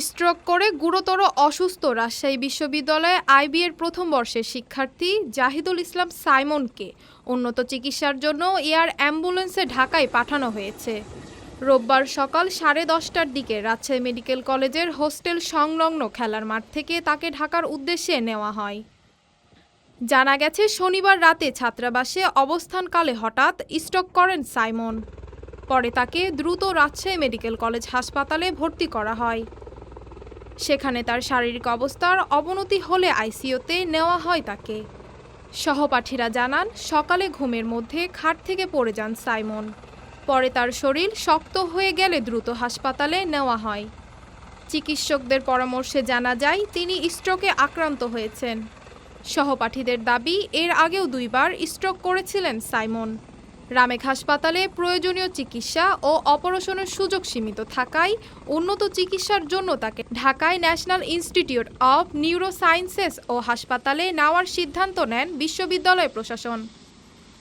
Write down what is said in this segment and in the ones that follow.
Stroke করে গুরুতর অসুস্থ রাজশাহী বিশ্ববিদ্যালয়ে আইবিএর প্রথম বর্ষের শিক্ষার্থী জাহিদুল ইসলাম সাইমনকে উন্নত চিকিৎসার জন্য এয়ার অ্যাম্বুলেন্সে ঢাকায় পাঠানো হয়েছে। রোববার সকাল 10:30টার দিকে রাজশাহী মেডিকেল কলেজের হোস্টেল সংলগ্ন খেলার মাঠ থেকে তাকে ঢাকার উদ্দেশ্যে নেওয়া হয়। জানা গেছে, শনিবার রাতে ছাত্রাবাসে অবস্থানকালে হঠাৎ স্ট্রোক করেন সাইমন। পরে তাকে দ্রুত রাজশাহী মেডিকেল কলেজ হাসপাতালে ভর্তি করা হয়। সেখানে তার শারীরিক অবস্থার অবনতি হলে আইসিইউতে নেওয়া হয় তাকে। সহপাঠীরা জানান, সকালে ঘুমের মধ্যে খাট থেকে পড়ে যান সাইমন। পরে তার শরীর শক্ত হয়ে গেলে দ্রুত হাসপাতালে নেওয়া হয়। চিকিৎসকদের পরামর্শে জানা যায় তিনি স্ট্রোকে আক্রান্ত হয়েছেন। সহপাঠীদের দাবি, এর আগেও 2বার স্ট্রোক করেছিলেন সাইমন। রামেক হাসপাতালে প্রয়োজনীয় চিকিৎসা ও অপারেশনের সুযোগ সীমিত থাকায় উন্নত চিকিৎসার জন্য তাকে ঢাকায় ন্যাশনাল ইনস্টিটিউট অব নিউরোসায়েন্সেস ও হাসপাতালে নেওয়ার সিদ্ধান্ত নেন বিশ্ববিদ্যালয় প্রশাসন।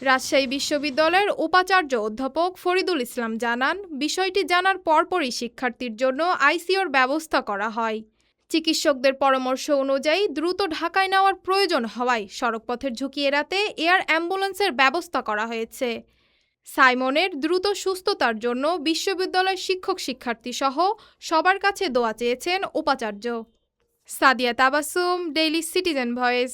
রাজশাহী বিশ্ববিদ্যালয়ের উপাচার্য অধ্যাপক ফরিদুল ইসলাম জানান, বিষয়টি জানার পরপরই শিক্ষার্থীর জন্য আইসিইউর ব্যবস্থা করা হয়। চিকিৎসকদের পরামর্শ অনুযায়ী দ্রুত ঢাকায় নেওয়ার প্রয়োজন হওয়ায় সড়কপথের ঝুঁকি এড়াতে এয়ার অ্যাম্বুলেন্সের ব্যবস্থা করা হয়েছে। সাইমনের দ্রুত সুস্থতার জন্য বিশ্ববিদ্যালয়ের শিক্ষক-শিক্ষার্থী সহ সবার কাছে দোয়া চেয়েছেন উপাচার্য। Sadia Tabassum, daily citizen voice.